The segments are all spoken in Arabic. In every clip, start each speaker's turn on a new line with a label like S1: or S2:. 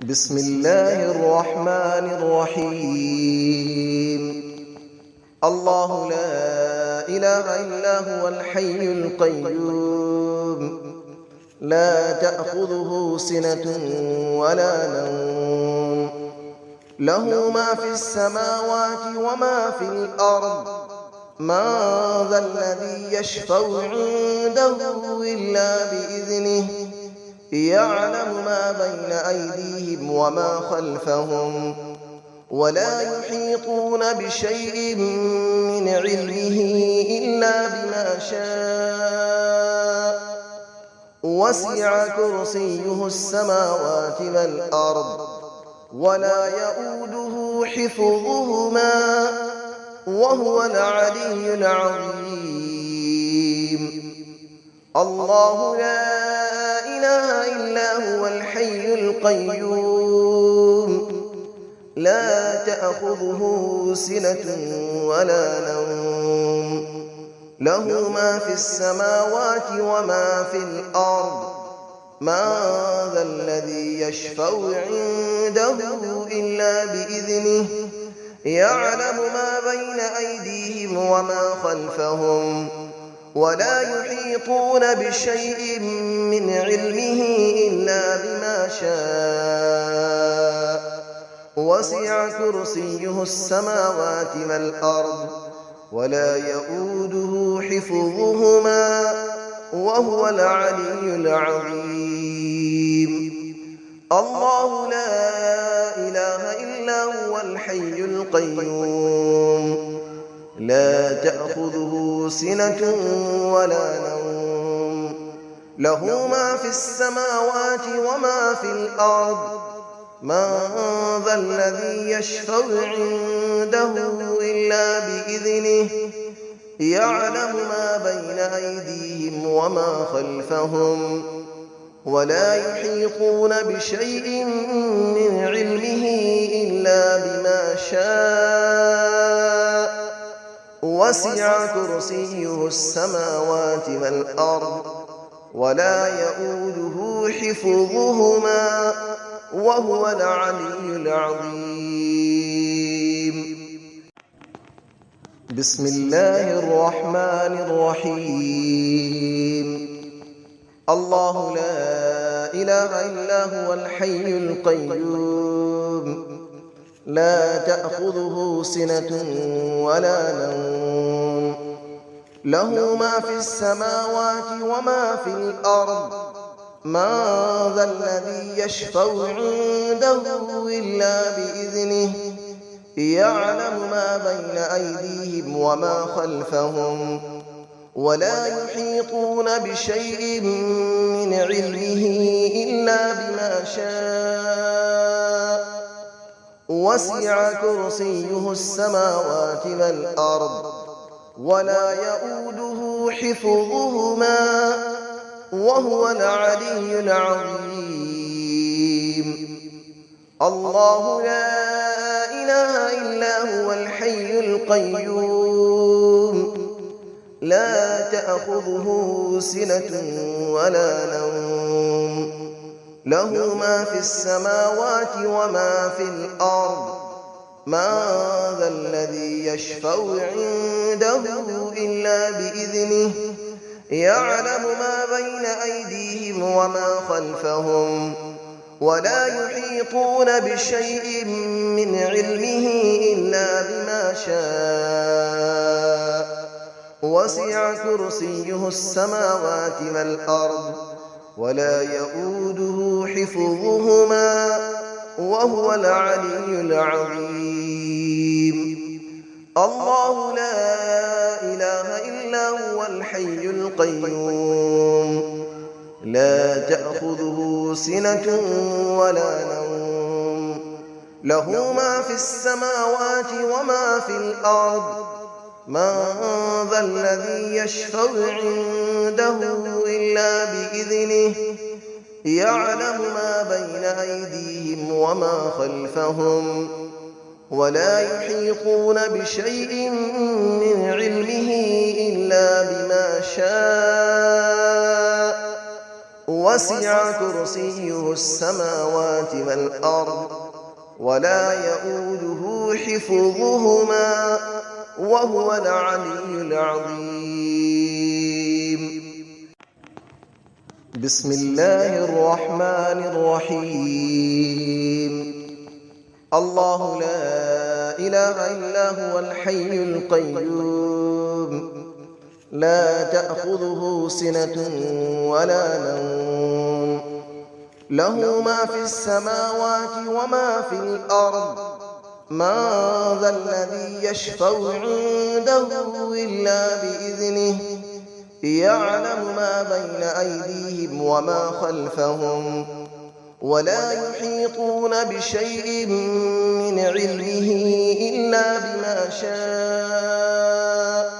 S1: بسم الله الرحمن الرحيم. الله لا إله إلا هو الحي القيوم، لا تأخذه سنة ولا نوم، له ما في السماوات وما في الأرض. من ذا الذي يشفع عنده إلا بإذنه، يعلم ما بين أيديهم وما خلفهم، ولا يحيطون بشيء من علمه إلا بما شاء. وسع كرسيه السماوات والأرض، ولا يؤوده حفظهما، وهو العلي العظيم. الله لا إله إلا هو الحي القيوم، لا تأخذه سنة ولا نوم، له ما في السماوات وما في الأرض. من ذا الذي يشفع عنده إلا بإذنه، يعلم ما بين أيديهم وما خلفهم، ولا يحيطون بشيء من علمه إلا بما شاء. وسع كرسيه السماوات والأرض، ولا يؤوده حفظهما، وهو العلي العظيم. الله لا إله إلا هو الحي القيوم، لا تأخذه سنة ولا نوم، له ما في السماوات وما في الأرض. من ذا الذي يشفع عنده إلا بإذنه، يعلم ما بين أيديهم وما خلفهم، ولا يحيطون بشيء من علمه إلا بما شاء. وسع كرسيه السماوات والأرض، ولا يؤوده حفظهما، وهو العلي العظيم. بسم الله الرحمن الرحيم. الله لا إله إلا هو الحي القيوم، لا تأخذه سنة ولا نوم، له ما في السماوات وما في الأرض. من ذا الذي يشفع عنده إلا بإذنه، يعلم ما بين أيديهم وما خلفهم، ولا يحيطون بشيء من علمه إلا بما شاء. وسع كرسيه السماوات والأرض، ولا يؤوده حفظهما، وهو العلي العظيم. الله لا إله إلا هو الحي القيوم، لا تأخذه سنة ولا نوم، له ما في السماوات وما في الأرض. من ذا الذي يشفع عنده إلا بإذنه، يعلم ما بين أيديهم وما خلفهم، ولا يحيطون بشيء من علمه إلا بما شاء. وسع كرسيه السماوات والأرض، ولا يؤوده حفظهما، وهو العلي العظيم. الله لا إله إلا هو الحي القيوم، لا تأخذه سنة ولا نوم، له ما في السماوات وما في الأرض. من ذا الذي يشفع عنده إلا بإذنه، يعلم ما بين أيديهم وما خلفهم، ولا يحيطون بشيء من علمه إلا بما شاء. وسع كرسيه السماوات والأرض ولا يؤوده حفظهما وهو العلي العظيم. بسم الله الرحمن الرحيم. الله لا إله إلا هو الحي القيوم لا تأخذه سنة ولا نوم له ما في السماوات وما في الأرض من ذا الذي يشفع عنده إلا بإذنه يعلم ما بين أيديهم وما خلفهم ولا يحيطون بشيء من علمه إلا بما شاء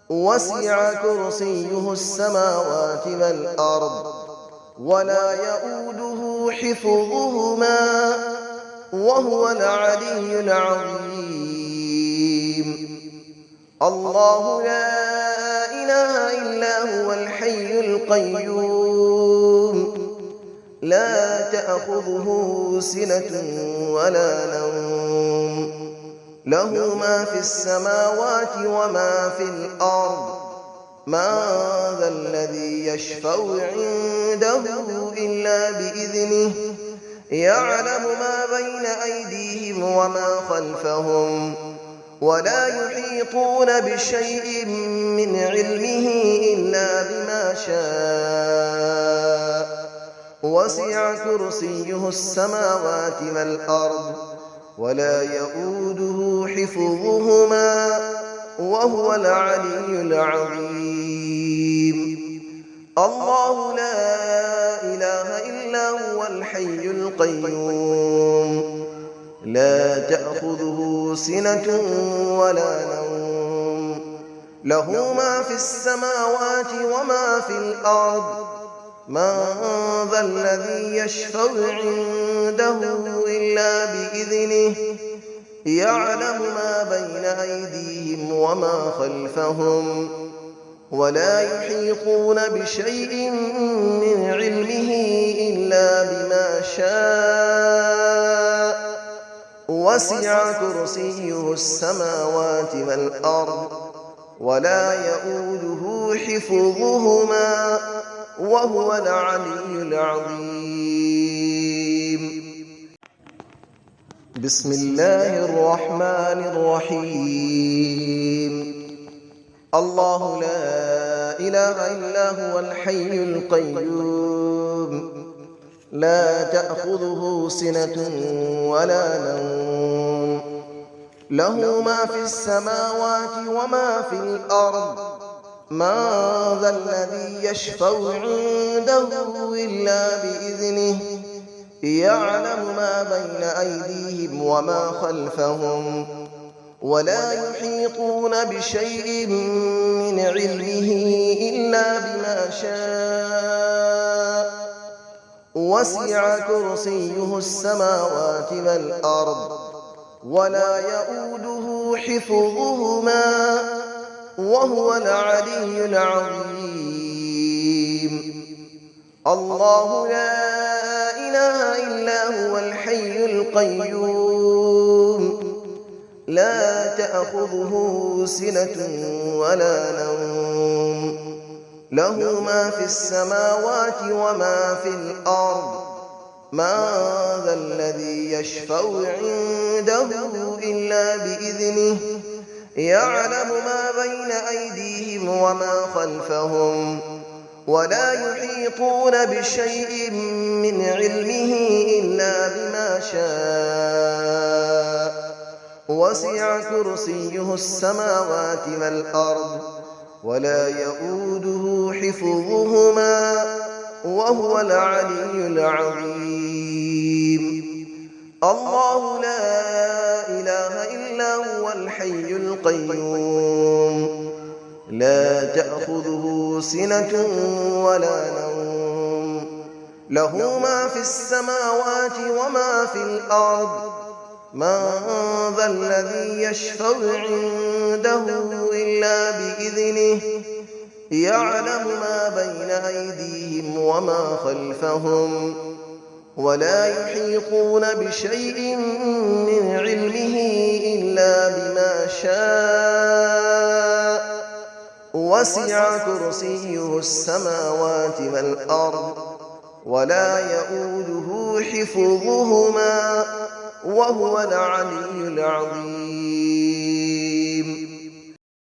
S1: وسع كرسيه السماوات والأرض ولا يؤوده حفظهما وهو العلي العظيم. الله لا إله إلا هو الحي القيوم لا تأخذه سنة ولا نوم له ما في السماوات وما في الأرض من ذا الذي يشفع عنده إلا بإذنه يعلم ما بين أيديهم وما خلفهم ولا يحيطون بشيء من علمه إلا بما شاء وسع كرسيه السماوات والأرض ولا يؤوده حفظهما وهو العلي العظيم. الله لا إله إلا هو الحي القيوم لا تأخذه سنة ولا نوم له ما في السماوات وما في الأرض من ذا الذي يشفع عنده إلا بإذنه يعلم ما بين أيديهم وما خلفهم ولا يحيطون بشيء من علمه إلا بما شاء وسع كرسيه السماوات والأرض ولا يؤوده حفظهما وهو العلي العظيم. بسم الله الرحمن الرحيم. الله لا إله إلا هو الحي القيوم لا تأخذه سنة ولا نوم له ما في السماوات وما في الأرض من ذا الذي يشفع عنده إلا بإذنه يعلم ما بين أيديهم وما خلفهم ولا يحيطون بشيء من علمه إلا بما شاء وسع كرسيه السماوات والأرض ولا يؤوده حفظهما وهو العلي العظيم. الله لا إله إلا هو الحي القيوم لا تأخذه سنة ولا نوم له ما في السماوات وما في الأرض من ذا الذي يشفع عنده إلا بإذنه يعلم ما بين أيديهم وما خلفهم ولا يحيطون بشيء من علمه إلا بما شاء وسع كرسيه السماوات والأرض ولا يؤوده حفظهما وهو العلي العظيم. الله لا إله إلا هو الحي القيوم لا تأخذه سنة ولا نوم له ما في السماوات وما في الأرض من ذا الذي يشفع عنده إلا بإذنه يعلم ما بين أيديهم وما خلفهم ولا يحيطون بشيء من علمه إلا بما شاء وسع كرسيه السماوات والأرض ولا يئوده حفظهما وهو العلي العظيم